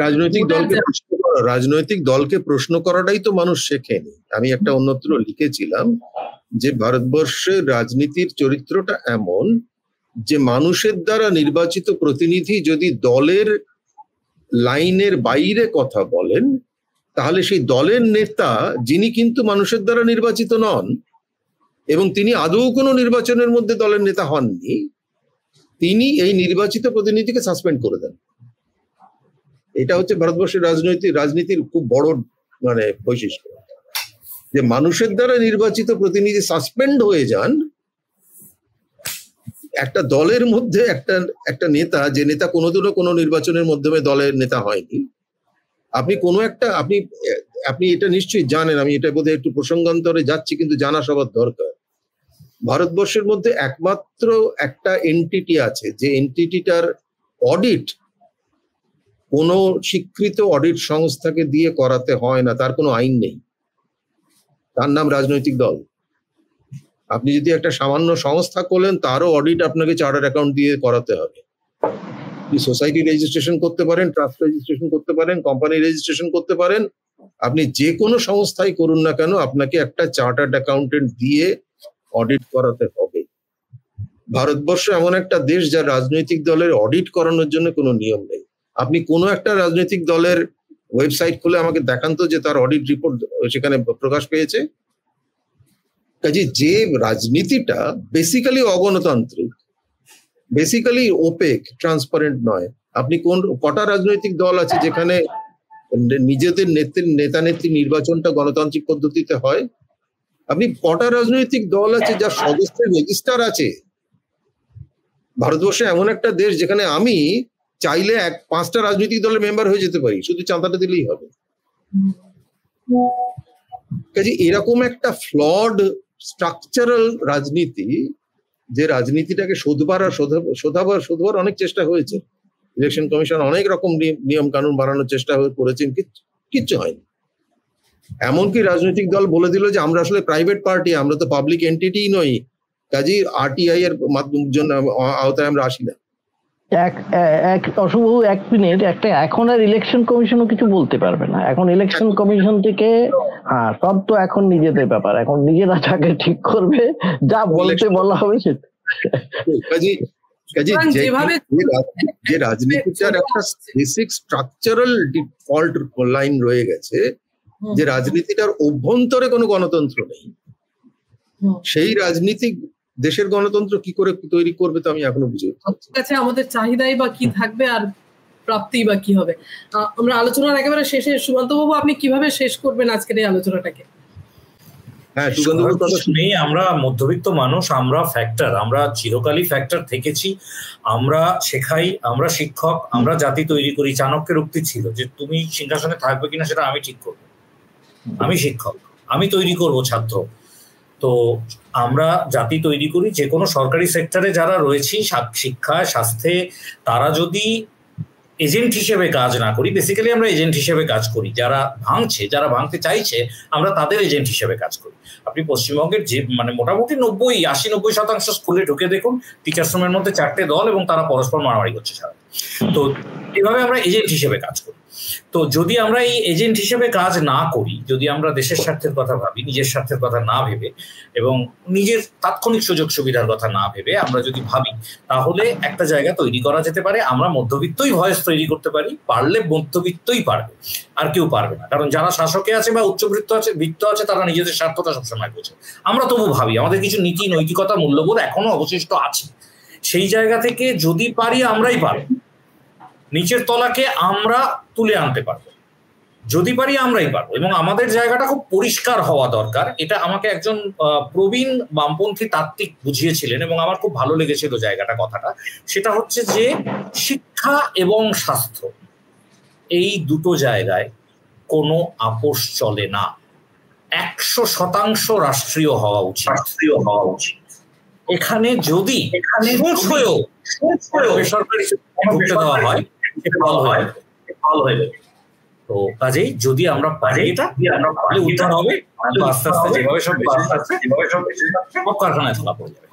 রাজনৈতিক দলকে প্রশ্ন করাটাই তো মানুষ শেখেনি। আমি একটা অন্যত্র লিখেছিলাম যে ভারতবর্ষের রাজনীতির চরিত্রটা এমন যে মানুষের দ্বারা নির্বাচিত প্রতিনিধি যদি দলের লাইনের বাইরে কথা বলেন, তাহলে সেই দলের নেতা, যিনি কিন্তু মানুষের দ্বারা নির্বাচিত নন এবং তিনি আদৌ কোনো নির্বাচনের মধ্যে দলের নেতা হননি, তিনি এই নির্বাচিত প্রতিনিধিকে সাসপেন্ড করে দেন। এটা হচ্ছে ভারতবর্ষের রাজনীতির খুব বড় বৈশিষ্ট্য, যে মানুষের দ্বারা নির্বাচিত প্রতিনিধি সাসপেন্ড হয়ে যান। একটা দলের মধ্যে একটা নেতা, যে নেতা কোনোদিনও কোনো নির্বাচনের মাধ্যমে দলের নেতা হয়নি, আপনি এটা নিশ্চয়ই জানেন, আমি এটা বোধহয় একটু প্রসঙ্গান্তরে যাচ্ছি, কিন্তু জানা সবার দরকার। ভারতবর্ষের মধ্যে একমাত্র একটা এনটিটি আছে, যে এনটিটিটার অডিট কোনো স্বীকৃত অডিট সংস্থাকে দিয়ে করাতে হয় না, তার কোনো আইন নেই, তার নাম রাজনৈতিক দল। আপনি যদি একটা সামান্য সংস্থা খোলেন, তারও অডিট আপনাকে চার্টার্ড অ্যাকাউন্ট দিয়ে করাতে হবে। আপনি সোসাইটি রেজিস্ট্রেশন করতে পারেন, ট্রাস্ট রেজিস্ট্রেশন করতে পারেন, কোম্পানি রেজিস্ট্রেশন করতে পারেন, আপনি যে কোনো সংস্থাই করুন না কেন, আপনাকে একটা চার্টার্ড অ্যাকাউন্টেন্ট দিয়ে অডিট করাতে হবে। ভারতবর্ষ এমন একটা দেশ যার রাজনৈতিক দলের অডিট করানোর জন্য কোনো নিয়ম নেই। আপনি কোনো একটা রাজনৈতিক দলের ওয়েবসাইট খুলে আমাকে দেখান তো যে তার অডিট রিপোর্ট সেখানে প্রকাশ পেয়েছে। কাজে যে রাজনীতিটা বেসিক্যালি অগণতান্ত্রিক, বেসিক্যালি ওপেক, ট্রান্সপারেন্ট নয়। আপনি কটা রাজনৈতিক দল আছে যেখানে নিজেদের নেতা নেত্রী নির্বাচনটা গণতান্ত্রিক পদ্ধতিতে হয়? আপনি কটা রাজনৈতিক দল আছে যার সদস্যের রেজিস্টার আছে? ভারতবর্ষে এমন একটা দেশ যেখানে আমি চাইলে 5টা রাজনৈতিক দলের মেম্বার হয়ে যেতে পারি, শুধু চাঁদাটা দিলেই হবে। কাজে এরকম একটা ফ্লড স্ট্রাকচারাল রাজনীতি, যে রাজনীতিটাকে শোধবার অনেক চেষ্টা হয়েছে। ইলেকশন কমিশন অনেক রকম নিয়ম কানুন বানানোর চেষ্টা করেছেন, কিচ্ছু হয়নি। এমনকি রাজনৈতিক দল বলে দিল যে আমরা আসলে প্রাইভেট পার্টি, আমরা তো পাবলিক এন্টিটি নই, কাজেই আরটিআই এর জন্য আওতায় আমরা আসি না। অশুভবাবু, 1 মিনিট, এখন আর ইলেকশন কমিশনও কিছু বলতে পারবে না। এখন ইলেকশন কমিশন থেকে সব তো এখন নিজেদের ব্যাপার, এখন নিজেরা যাকে ঠিক করবে, যা বলতে বলা হবে সেটা। যে রাজনীতিটার একটা বেসিক স্ট্রাকচারাল ডিফল্ট লাইন রয়ে গেছে, যে রাজনীতিটার অভ্যন্তরে কোনো গণতন্ত্র নেই, সেই রাজনীতি দেশের গণতন্ত্র কি করে তৈরি করবে তো আমি এখনো বুঝে কাছে আমাদের চাহিদাই বা কি থাকবে আর প্রাপ্তি বা কি হবে। আমরা আলোচনার একেবারে শেষে, সুকান্ত বাবু আপনি কিভাবে শেষ করবেন আজকের এই আলোচনাটাকে? হ্যাঁ, নেই, আমরা মধ্যবিত্ত মানুষ, আমরা ফ্যাক্টর, আমরা চিরকালই ফ্যাক্টর থেকেছি, আমরা শেখাই, আমরা শিক্ষক, আমরা জাতি তৈরি করি। চাণক্যের উক্তি ছিল যে তুমি সিংহাসনে থাকবে কিনা সেটা আমি ঠিক করবো, আমি শিক্ষক, আমি তৈরি করব ছাত্র। তো আমরা জাতি তৈরি করি। যে কোনো সরকারি সেক্টরে যারা রয়েছি, শিক্ষায়, স্বাস্থ্যে, তারা যদি এজেন্ট হিসেবে কাজ না করি, বেসিক্যালি আমরা এজেন্ট হিসেবে কাজ করি। যারা ভাঙছে, যারা ভাঙতে চাইছে, আমরা তাদের এজেন্ট হিসেবে কাজ করি। আপনি পশ্চিমবঙ্গের যে মোটামুটি 80-90% স্কুলে ঢুকে দেখুন, টিচার্স রুমের মধ্যে 4টে দল এবং তারা পরস্পর মারামারি করছে সারা। তো এভাবে আমরা এজেন্ট হিসেবে কাজ করি। তো যদি আমরা এই এজেন্ট হিসেবে কাজ না করি, যদি আমরা দেশের স্বার্থের কথা ভাবি, নিজের স্বার্থের কথা না ভেবে এবং নিজের তাৎক্ষণিক সুযোগ সুবিধার কথা না ভেবে আমরা যদি ভাবি, তাহলে একটা জায়গা তৈরি করা যেতে পারে। আমরা মধ্যবিত্তই ভয়েস তৈরি করতে পারি, পারলে মধ্যবিত্তই পারবে, আর কেউ পারবে না। কারণ যারা শাসকে আছে বা উচ্চবৃত্ত আছে তারা নিজেদের স্বার্থটা সবসময় বোঝে। আমরা তবু ভাবি আমাদের কিছু নীতি, নৈতিকতা, মূল্যবোধ এখনো অবশিষ্ট আছে। সেই জায়গা থেকে যদি পারি, আমরাই পারবো, নিচের তলাকে আমরা তুলে আনতে পারবো। যদি পারি আমরাই পারবো, এবং আমাদের জায়গাটা খুব পরিষ্কার হওয়া দরকার। এটা আমাকে একজন প্রবীণ বামপন্থী তাত্ত্বিক বুঝিয়েছিলেন এবং আমার খুব ভালো লেগেছিল কথাটা। সেটা হচ্ছে যে শিক্ষা এবং স্বাস্থ্য, এই দুটো জায়গায় কোনো আপোষ চলে না। 100% রাষ্ট্রীয় হওয়া উচিত। এখানে যদি বেসরকারি ঢুকতে দেওয়া হয়, ফল হয়ে যাবে। তো কাজেই যদি আমরা পারি, এটা উদ্ধার হবে। আস্তে আস্তে যেভাবে সব কারখানায় ফেলা পড়ে যাবে।